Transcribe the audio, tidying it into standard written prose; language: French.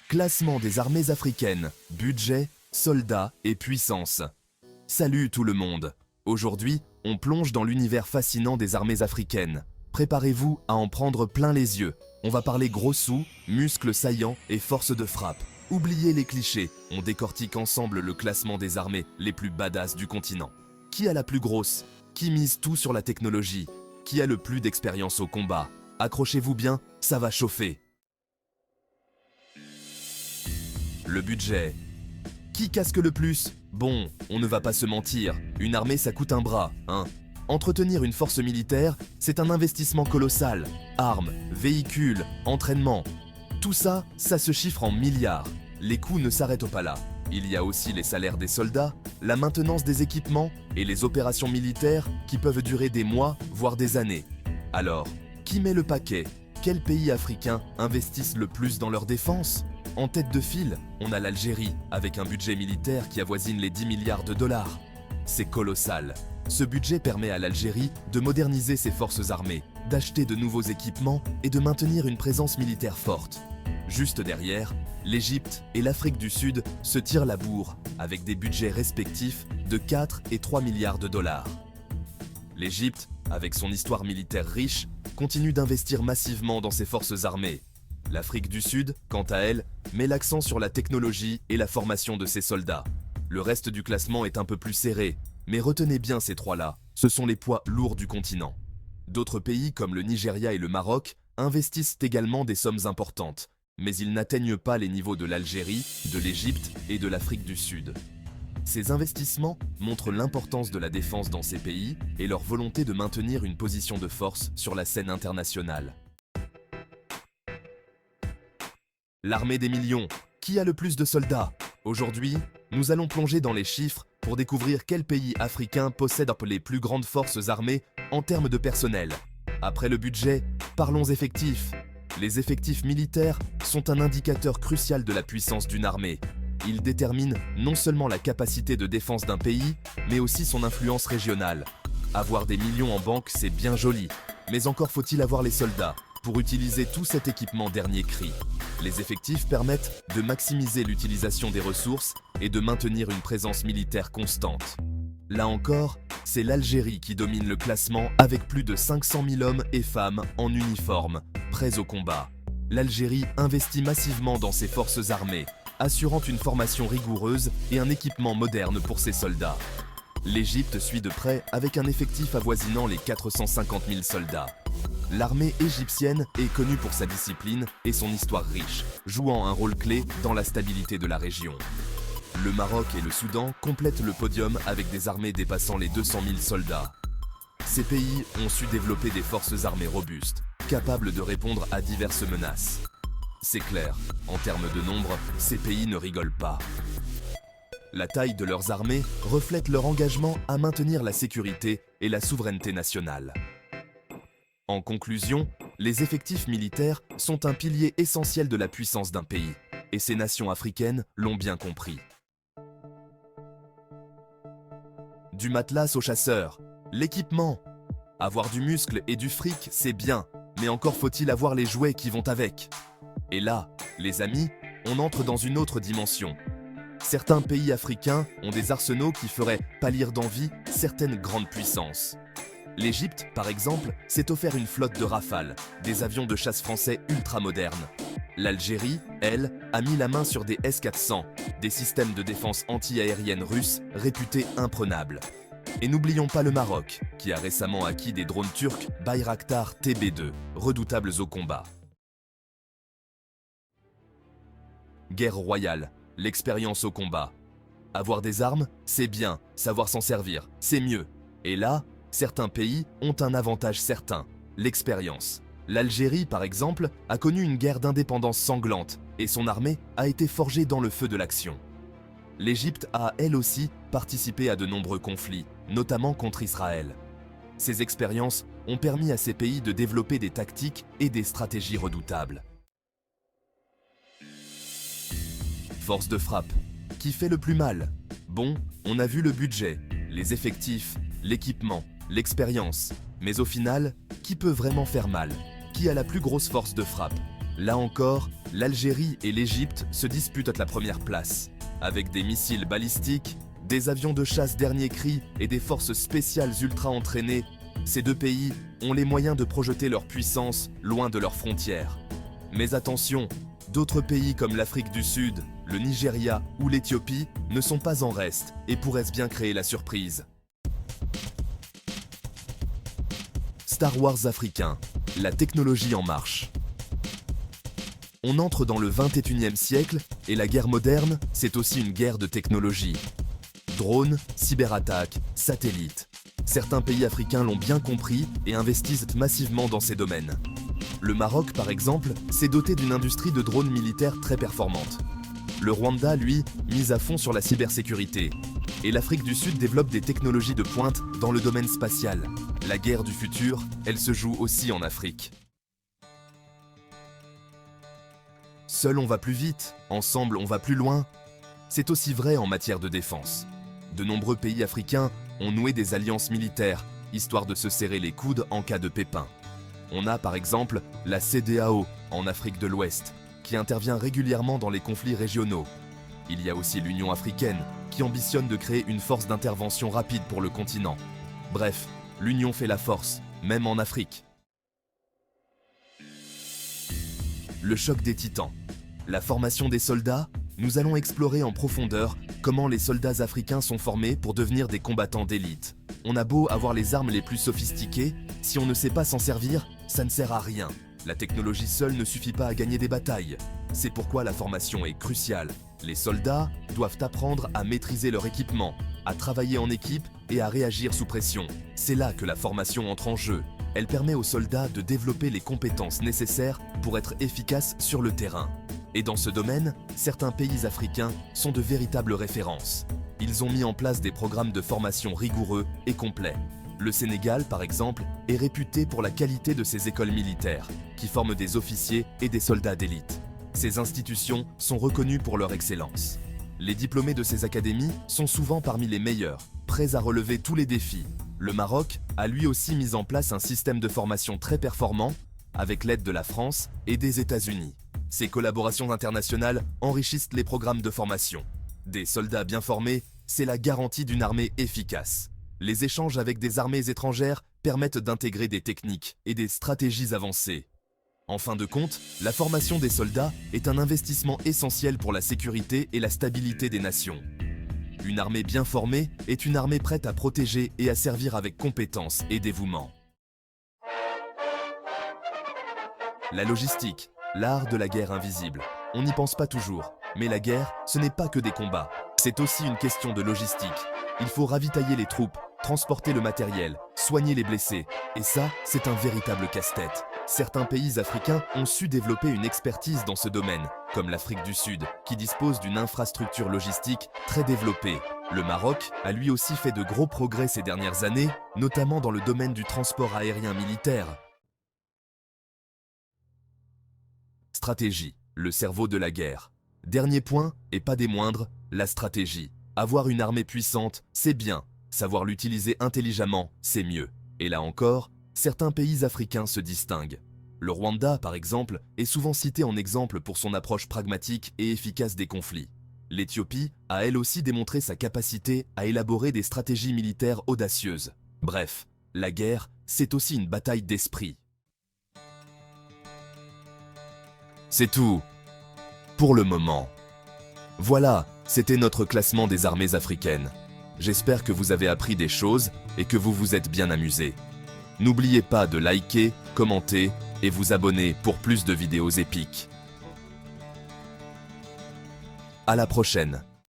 Classement des armées africaines, budget, soldats et puissance. Salut tout le monde. Aujourd'hui, on plonge dans l'univers fascinant des armées africaines. Préparez-vous à en prendre plein les yeux. On va parler gros sous, muscles saillants et force de frappe. Oubliez les clichés, on décortique ensemble le classement des armées les plus badass du continent. Qui a la plus grosse? Qui mise tout sur la technologie? Qui a le plus d'expérience au combat? Accrochez-vous bien, ça va chauffer. Le budget. Qui casque le plus? Bon, on ne va pas se mentir, une armée ça coûte un bras, hein. Entretenir une force militaire, c'est un investissement colossal. Armes, véhicules, entraînement. Tout ça, ça se chiffre en milliards. Les coûts ne s'arrêtent pas là. Il y a aussi les salaires des soldats, la maintenance des équipements et les opérations militaires qui peuvent durer des mois, voire des années. Alors, qui met le paquet? Quels pays africains investissent le plus dans leur défense? En tête de file, on a l'Algérie, avec un budget militaire qui avoisine les 10 milliards de dollars. C'est colossal. Ce budget permet à l'Algérie de moderniser ses forces armées, d'acheter de nouveaux équipements et de maintenir une présence militaire forte. Juste derrière, l'Égypte et l'Afrique du Sud se tirent la bourre, avec des budgets respectifs de 4 et 3 milliards de dollars. L'Égypte, avec son histoire militaire riche, continue d'investir massivement dans ses forces armées. L'Afrique du Sud, quant à elle, met l'accent sur la technologie et la formation de ses soldats. Le reste du classement est un peu plus serré, mais retenez bien ces trois-là, ce sont les poids lourds du continent. D'autres pays comme le Nigeria et le Maroc investissent également des sommes importantes, mais ils n'atteignent pas les niveaux de l'Algérie, de l'Égypte et de l'Afrique du Sud. Ces investissements montrent l'importance de la défense dans ces pays et leur volonté de maintenir une position de force sur la scène internationale. L'armée des millions. Qui a le plus de soldats? Aujourd'hui, nous allons plonger dans les chiffres pour découvrir quel pays africain possède les plus grandes forces armées en termes de personnel. Après le budget, parlons effectifs. Les effectifs militaires sont un indicateur crucial de la puissance d'une armée. Ils déterminent non seulement la capacité de défense d'un pays, mais aussi son influence régionale. Avoir des millions en banque, c'est bien joli, mais encore faut-il avoir les soldats pour utiliser tout cet équipement dernier cri. Les effectifs permettent de maximiser l'utilisation des ressources et de maintenir une présence militaire constante. Là encore, c'est l'Algérie qui domine le classement avec plus de 500 000 hommes et femmes en uniforme, prêts au combat. L'Algérie investit massivement dans ses forces armées, assurant une formation rigoureuse et un équipement moderne pour ses soldats. L'Égypte suit de près avec un effectif avoisinant les 450 000 soldats. L'armée égyptienne est connue pour sa discipline et son histoire riche, jouant un rôle clé dans la stabilité de la région. Le Maroc et le Soudan complètent le podium avec des armées dépassant les 200 000 soldats. Ces pays ont su développer des forces armées robustes, capables de répondre à diverses menaces. C'est clair, en termes de nombre, ces pays ne rigolent pas. La taille de leurs armées reflète leur engagement à maintenir la sécurité et la souveraineté nationale. En conclusion, les effectifs militaires sont un pilier essentiel de la puissance d'un pays, et ces nations africaines l'ont bien compris. Du matelas au chasseur, l'équipement. Avoir du muscle et du fric, c'est bien, mais encore faut-il avoir les jouets qui vont avec. Et là, les amis, on entre dans une autre dimension. Certains pays africains ont des arsenaux qui feraient pâlir d'envie certaines grandes puissances. L'Égypte, par exemple, s'est offert une flotte de Rafale, des avions de chasse français ultra-modernes. L'Algérie, elle, a mis la main sur des S-400, des systèmes de défense anti-aérienne russes réputés imprenables. Et n'oublions pas le Maroc, qui a récemment acquis des drones turcs Bayraktar TB2, redoutables au combat. Guerre royale, l'expérience au combat. Avoir des armes, c'est bien, savoir s'en servir, c'est mieux. Et là, certains pays ont un avantage certain, l'expérience. L'Algérie, par exemple, a connu une guerre d'indépendance sanglante et son armée a été forgée dans le feu de l'action. L'Égypte a, elle aussi, participé à de nombreux conflits, notamment contre Israël. Ces expériences ont permis à ces pays de développer des tactiques et des stratégies redoutables. Force de frappe. Qui fait le plus mal? Bon, on a vu le budget, les effectifs, l'équipement, l'expérience. Mais au final, qui peut vraiment faire mal? Qui a la plus grosse force de frappe? Là encore, l'Algérie et l'Égypte se disputent la première place. Avec des missiles balistiques, des avions de chasse dernier cri et des forces spéciales ultra entraînées, ces deux pays ont les moyens de projeter leur puissance loin de leurs frontières. Mais attention, d'autres pays comme l'Afrique du Sud, le Nigeria ou l'Éthiopie ne sont pas en reste et pourraient bien créer la surprise. Star Wars africain, la technologie en marche. On entre dans le 21e siècle et la guerre moderne, c'est aussi une guerre de technologie. Drones, cyberattaques, satellites. Certains pays africains l'ont bien compris et investissent massivement dans ces domaines. Le Maroc, par exemple, s'est doté d'une industrie de drones militaires très performante. Le Rwanda, lui, mise à fond sur la cybersécurité. Et l'Afrique du Sud développe des technologies de pointe dans le domaine spatial. La guerre du futur, elle se joue aussi en Afrique. Seul on va plus vite, ensemble on va plus loin. C'est aussi vrai en matière de défense. De nombreux pays africains ont noué des alliances militaires, histoire de se serrer les coudes en cas de pépin. On a par exemple la CEDEAO en Afrique de l'Ouest, qui intervient régulièrement dans les conflits régionaux. Il y a aussi l'Union africaine, qui ambitionne de créer une force d'intervention rapide pour le continent. Bref, l'union fait la force, même en Afrique. Le choc des titans. La formation des soldats, nous allons explorer en profondeur comment les soldats africains sont formés pour devenir des combattants d'élite. On a beau avoir les armes les plus sophistiquées, si on ne sait pas s'en servir, ça ne sert à rien. La technologie seule ne suffit pas à gagner des batailles. C'est pourquoi la formation est cruciale. Les soldats doivent apprendre à maîtriser leur équipement, à travailler en équipe et à réagir sous pression. C'est là que la formation entre en jeu. Elle permet aux soldats de développer les compétences nécessaires pour être efficaces sur le terrain. Et dans ce domaine, certains pays africains sont de véritables références. Ils ont mis en place des programmes de formation rigoureux et complets. Le Sénégal, par exemple, est réputé pour la qualité de ses écoles militaires, qui forment des officiers et des soldats d'élite. Ces institutions sont reconnues pour leur excellence. Les diplômés de ces académies sont souvent parmi les meilleurs, prêts à relever tous les défis. Le Maroc a lui aussi mis en place un système de formation très performant, avec l'aide de la France et des États-Unis. Ces collaborations internationales enrichissent les programmes de formation. Des soldats bien formés, c'est la garantie d'une armée efficace. Les échanges avec des armées étrangères permettent d'intégrer des techniques et des stratégies avancées. En fin de compte, la formation des soldats est un investissement essentiel pour la sécurité et la stabilité des nations. Une armée bien formée est une armée prête à protéger et à servir avec compétence et dévouement. La logistique, l'art de la guerre invisible. On n'y pense pas toujours, mais la guerre, ce n'est pas que des combats. C'est aussi une question de logistique. Il faut ravitailler les troupes, transporter le matériel, soigner les blessés. Et ça, c'est un véritable casse-tête. Certains pays africains ont su développer une expertise dans ce domaine, comme l'Afrique du Sud, qui dispose d'une infrastructure logistique très développée. Le Maroc a lui aussi fait de gros progrès ces dernières années, notamment dans le domaine du transport aérien militaire. Stratégie, le cerveau de la guerre. Dernier point, et pas des moindres, la stratégie. Avoir une armée puissante, c'est bien. Savoir l'utiliser intelligemment, c'est mieux. Et là encore, certains pays africains se distinguent. Le Rwanda, par exemple, est souvent cité en exemple pour son approche pragmatique et efficace des conflits. L'Éthiopie a elle aussi démontré sa capacité à élaborer des stratégies militaires audacieuses. Bref, la guerre, c'est aussi une bataille d'esprit. C'est tout pour le moment. Voilà, c'était notre classement des armées africaines. J'espère que vous avez appris des choses et que vous vous êtes bien amusés. N'oubliez pas de liker, commenter et vous abonner pour plus de vidéos épiques. À la prochaine.